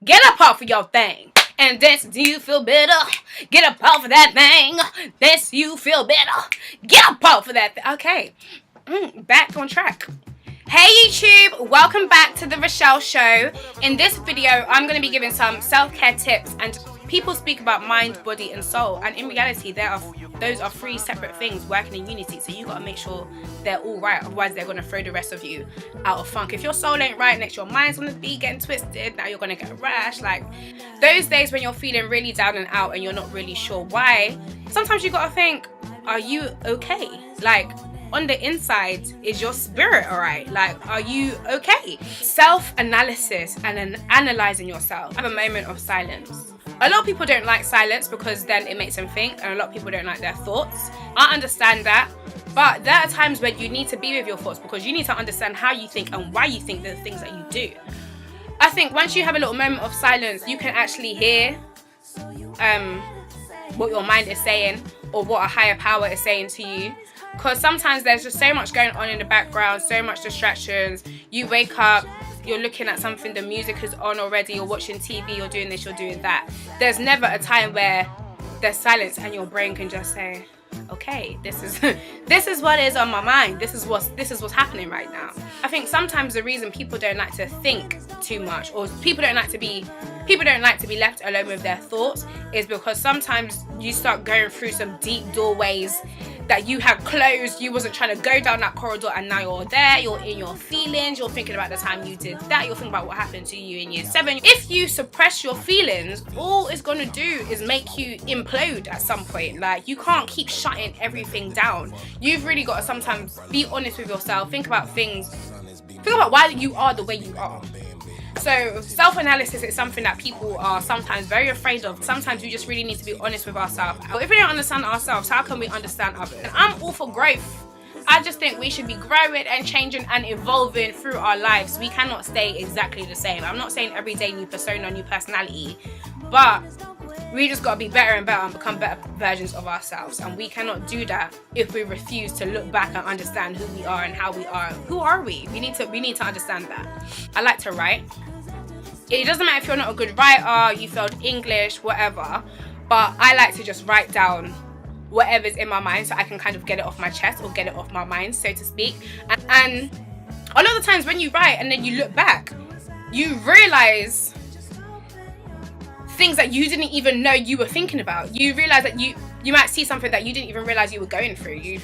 Get up off of your thing and dance. Do you feel better? Get up off of that thing. Dance. You feel better. Get up off of that thing. Okay, back on track. Hey YouTube, welcome back to the Rochelle Show. In this video, I'm going to be giving some self-care tips. And people speak about mind, body and soul, and in reality those are three separate things working in unity. So you got to make sure they're all right, otherwise they're going to throw the rest of you out of funk. If your soul ain't right, next your mind's going to be getting twisted, now you're going to get a rash. Like those days when you're feeling really down and out and you're not really sure why, sometimes you got to think, are you okay? Like, on the inside, is your spirit all right? Like, are you okay? Self-analysis and then analyzing yourself. Have a moment of silence. A lot of people don't like silence because then it makes them think, and a lot of people don't like their thoughts. I understand that, but there are times when you need to be with your thoughts because you need to understand how you think and why you think the things that you do. I think once you have a little moment of silence, you can actually hear what your mind is saying or what a higher power is saying to you. Because sometimes there's just so much going on in the background, so much distractions. You wake up, you're looking at something, the music is on already, you're watching TV, you're doing this, you're doing that. There's never a time where there's silence and your brain can just say, okay, this is what is on my mind. This is what's happening right now. I think sometimes the reason people don't like to think too much, or people don't like to be left alone with their thoughts, is because sometimes you start going through some deep doorways that you had closed. You wasn't trying to go down that corridor, and now you're there, you're in your feelings, you're thinking about the time you did that, you're thinking about what happened to you in year 7. If you suppress your feelings, all it's going to do is make you implode at some point. Like, you can't keep shutting everything down. You've really got to sometimes be honest with yourself, think about why you are the way you are. So self-analysis is something that people are sometimes very afraid of. Sometimes we just really need to be honest with ourselves. If we don't understand ourselves, how can we understand others? And I'm all for growth. I just think we should be growing and changing and evolving through our lives. We cannot stay exactly the same. I'm not saying every day new persona, new personality, but we just gotta be better and better and become better versions of ourselves. And we cannot do that if we refuse to look back and understand who we are and how we are. Who are we? We need to understand that. I like to write. It doesn't matter if you're not a good writer, you failed English, whatever, but I like to just write down whatever's in my mind so I can kind of get it off my chest or get it off my mind, so to speak. And a lot of the times when you write and then you look back, you realize things that you didn't even know you were thinking about. You realize that you might see something that you didn't even realize you were going through.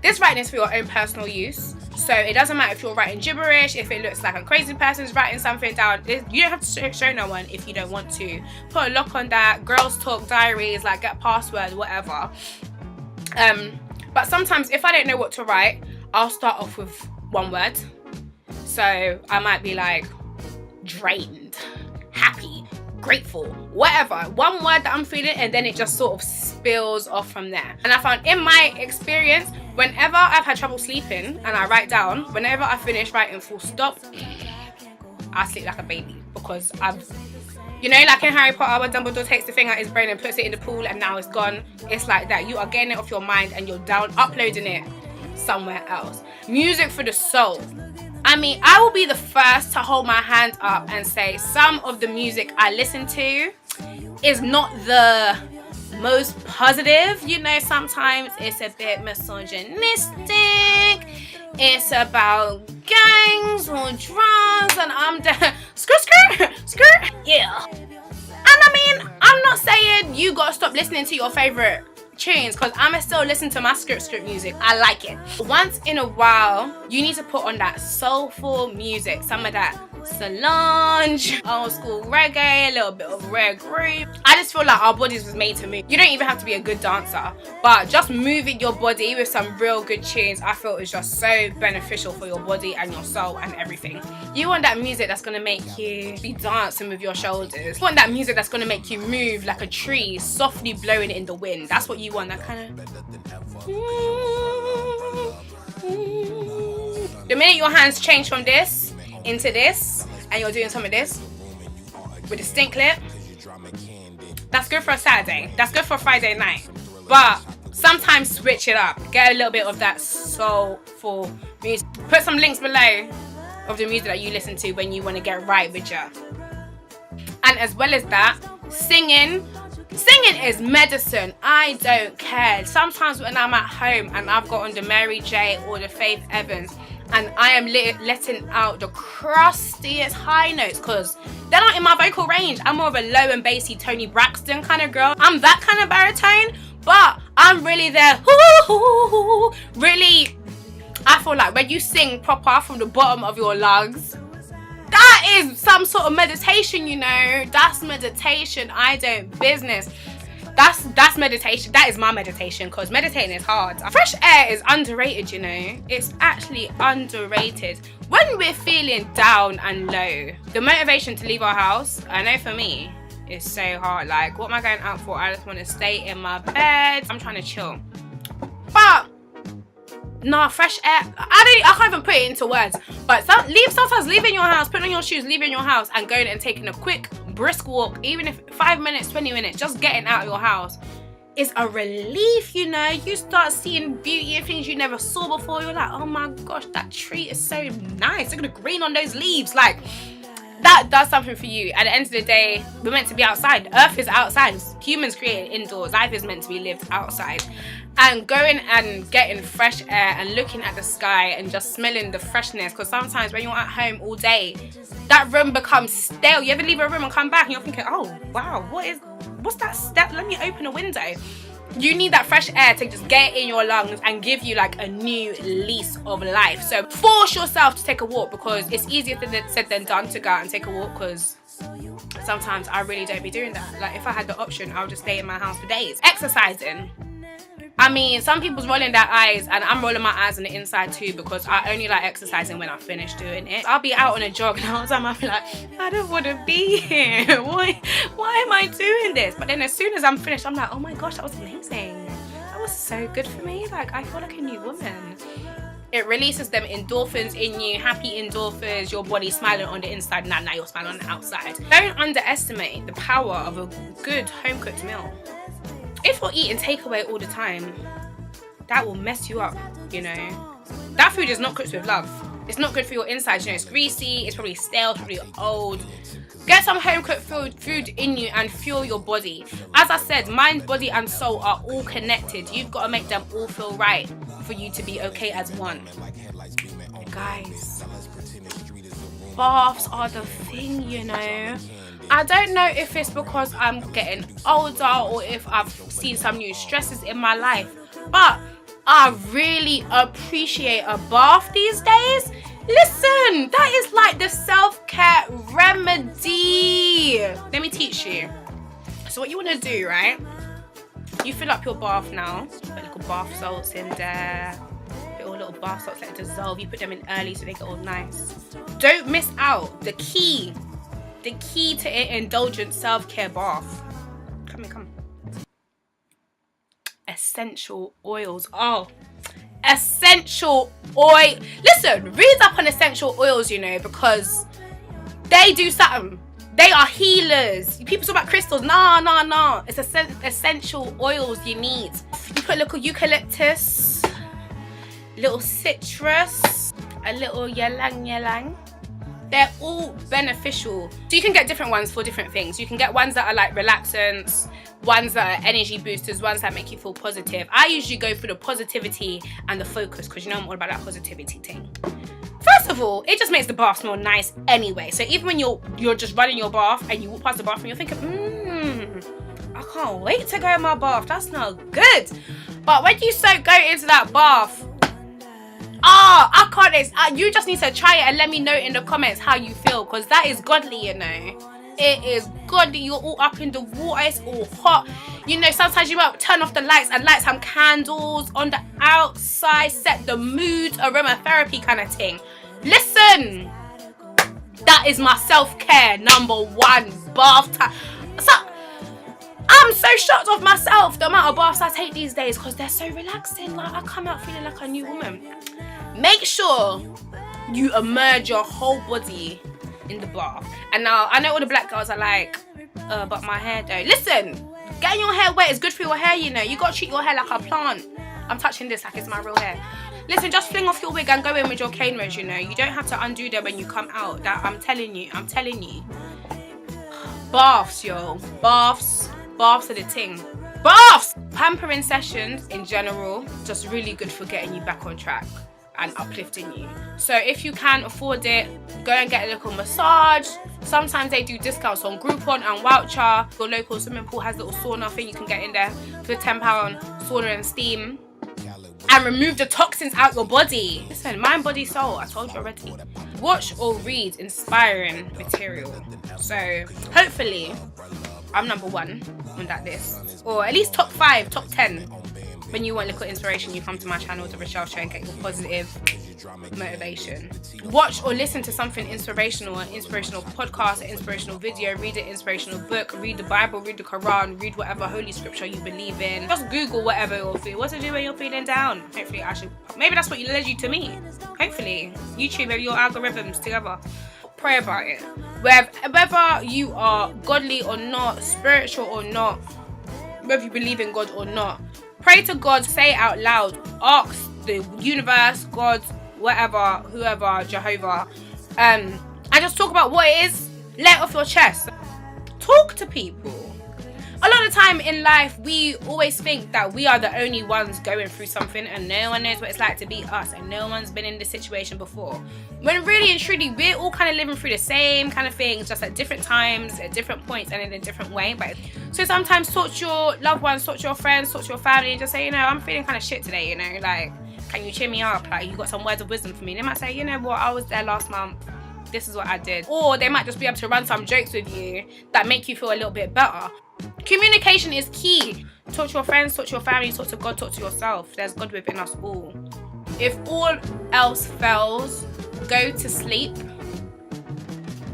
This writing is for your own personal use. So it doesn't matter if you're writing gibberish, if it looks like a crazy person's writing something down. You don't have to show no one if you don't want to. Put a lock on that. Girls talk diaries, like get password, whatever. But sometimes if I don't know what to write, I'll start off with one word. So I might be like drained, happy, grateful, whatever. One word that I'm feeling, and then it just sort of spills off from there. And I found in my experience, whenever I've had trouble sleeping and I write down, whenever I finish writing full stop, I sleep like a baby, because like in Harry Potter when Dumbledore takes the thing out his brain and puts it in the pool and now it's gone. It's like that. You are getting it off your mind and you're uploading it somewhere else. Music for the soul. I mean, I will be the first to hold my hand up and say some of the music I listen to is not the most positive. Sometimes it's a bit misogynistic, it's about gangs or drugs, and I'm skirt, yeah. And I mean, I'm not saying you gotta stop listening to your favorite tunes, because I'ma still listen to my script music. I like it. Once in a while, you need to put on that soulful music, some of that Solange, old school reggae, a little bit of rare groove. I just feel like our bodies was made to move. You don't even have to be a good dancer, but just moving your body with some real good tunes, I feel is just so beneficial for your body and your soul and everything. You want that music that's gonna make you be dancing with your shoulders. You want that music that's gonna make you move like a tree, softly blowing in the wind. That's what you want, that kind of... The minute your hands change from this into this, and you're doing some of this with a stink clip, that's good for a Saturday, that's good for a Friday night. But sometimes switch it up, get a little bit of that soulful music. Put some links below of the music that you listen to when you want to get right with ya. And as well as that, singing is medicine. I don't care. Sometimes when I'm at home and I've got on the Mary J or the Faith Evans and I am letting out the crustiest high notes, because they're not in my vocal range. I'm more of a low and bassy Toni Braxton kind of girl. I'm that kind of baritone, but I'm really there. Really, I feel like when you sing proper from the bottom of your lungs, that is some sort of meditation, you know. That's meditation. I don't business. That's meditation. That is my meditation, because meditating is hard. Fresh air is underrated, you know. It's actually underrated. When we're feeling down and low, the motivation to leave our house, I know for me, is so hard. Like, what am I going out for? I just want to stay in my bed. I'm trying to chill. But nah, fresh air, I can't even put it into words. But sometimes leaving your house, putting on your shoes, leaving your house and going and taking a quick brisk walk, even if 5 minutes, 20 minutes, just getting out of your house is a relief, you know. You start seeing beauty and things you never saw before. You're like, oh my gosh, that tree is so nice. Look at the green on those leaves. Like, that does something for you. At the end of the day, we're meant to be outside. Earth is outside. Humans created indoors. Life is meant to be lived outside. And going and getting fresh air and looking at the sky and just smelling the freshness. Because sometimes when you're at home all day, that room becomes stale. You ever leave a room and come back and you're thinking, oh wow, what's that step? Let me open a window. You need that fresh air to just get in your lungs and give you like a new lease of life. So force yourself to take a walk, because it's easier said than done to go out and take a walk, because sometimes I really don't be doing that. Like, if I had the option, I would just stay in my house for days. Exercising. I mean, some people's rolling their eyes, and I'm rolling my eyes on the inside too, because I only like exercising when I finish doing it. I'll be out on a jog and all the time I'll be like, I don't want to be here. Why am I doing this? But then as soon as I'm finished, I'm like, oh my gosh, that was amazing. That was so good for me. Like, I feel like a new woman. It releases them endorphins in you, happy endorphins, your body smiling on the inside, now you're smiling on the outside. Don't underestimate the power of a good home-cooked meal. If you're eating takeaway all the time, that will mess you up, you know. That food is not cooked with love. It's not good for your insides, you know. It's greasy, it's probably stale, it's probably old. Get some home cooked food in you and fuel your body. As I said, mind, body and soul are all connected. You've got to make them all feel right for you to be okay as one. Guys, baths are the thing, you know. I don't know if it's because I'm getting older or if I've seen some new stresses in my life, but I really appreciate a bath these days. Listen, that is like the self-care remedy. Let me teach you. So what you want to do, right? You fill up your bath now. Put little bath salts in there. Put all little bath salts, let it dissolve. You put them in early so they get all nice. Don't miss out. The key to an indulgent self-care bath. Come. Essential oils. Oh, essential oil. Listen, read up on essential oils, you know, because they do something. They are healers. People talk about crystals. Nah. It's essential oils you need. You put a little eucalyptus, little citrus, a little ylang. They're all beneficial. So you can get different ones for different things. You can get ones that are like relaxants, ones that are energy boosters, ones that make you feel positive. I usually go for the positivity and the focus, because you know I'm all about that positivity thing. First of all, it just makes the bath smell nice anyway. So even when you're just running your bath and you walk past the bathroom, you're thinking, I can't wait to go in my bath. That smells good. But when you go into that bath, I can't. You just need to try it and let me know in the comments how you feel, because that is godly, you know. It is godly. You're all up in the water. It's all hot. You know, sometimes you might turn off the lights and light some candles on the outside, set the mood, aromatherapy kind of thing. Listen, that is my self-care #1 bath time. So I'm so shocked of myself, the amount of baths I take these days, because they're so relaxing. Like, I come out feeling like a new woman. Make sure you immerse your whole body in the bath. And now, I know all the black girls are like, but my hair though. Listen, getting your hair wet is good for your hair, you know. You got to treat your hair like a plant. I'm touching this like it's my real hair. Listen, just fling off your wig and go in with your cane rods, you know. You don't have to undo them when you come out. That I'm telling you. Baths, yo. Baths are the thing. Baths! Pampering sessions in general, just really good for getting you back on track and uplifting you. So if you can afford it, go and get a little massage. Sometimes they do discounts on Groupon and Voucher. Your local swimming pool has a little sauna thing you can get in there for £10 sauna and steam. And remove the toxins out your body. Listen, mind, body, soul, I told you already. Watch or read inspiring material. So hopefully I'm number 1 on that list, or at least top 5, top 10. When you want a little inspiration, you come to my channel, the Rochelle Show, and get your positive motivation. Watch or listen to something inspirational, an inspirational podcast, an inspirational video, read an inspirational book, read the Bible, read the Quran, read whatever holy scripture you believe in. Just Google whatever you're feeling. What to do when you're feeling down? Hopefully maybe that's what led you to me. Hopefully. YouTube, maybe your algorithms together. Pray about it. Whether you are godly or not, spiritual or not, whether you believe in God or not, pray to God, say it out loud, ask the universe, God, whatever, whoever, Jehovah, and just talk about what it is. Let off your chest. Talk to people. A lot of time in life, we always think that we are the only ones going through something and no one knows what it's like to be us and no one's been in this situation before. When really and truly, we're all kind of living through the same kind of things, just at different times, at different points, and in a different way. But so sometimes talk to your loved ones, talk to your friends, talk to your family, and just say, I'm feeling kind of shit today, like, can you cheer me up? Like, you got some words of wisdom for me? They might say, you know what, I was there last month. This is what I did. Or they might just be able to run some jokes with you that make you feel a little bit better. Communication is key. Talk to your friends, talk to your family, talk to God, talk to yourself. There's God within us all. If all else fails, go to sleep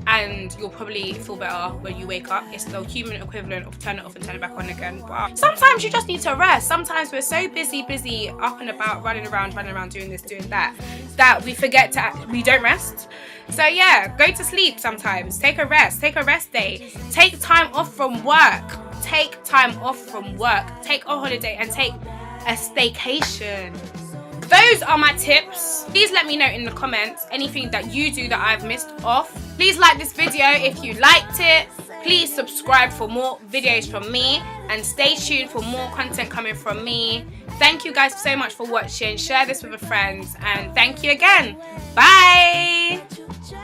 and you'll probably feel better when you wake up. It's the human equivalent of turn it off and turn it back on again. But sometimes you just need to rest. Sometimes we're so busy up and about, running around, doing this, doing that we forget we don't rest. So yeah, go to sleep sometimes. Take a rest day. Take time off from work. Take a holiday and take a staycation. Those are my tips. Please let me know in the comments anything that you do that I've missed off. Please like this video if you liked it. Please subscribe for more videos from me and stay tuned for more content coming from me. Thank you guys so much for watching. Share this with a friend and thank you again. Bye.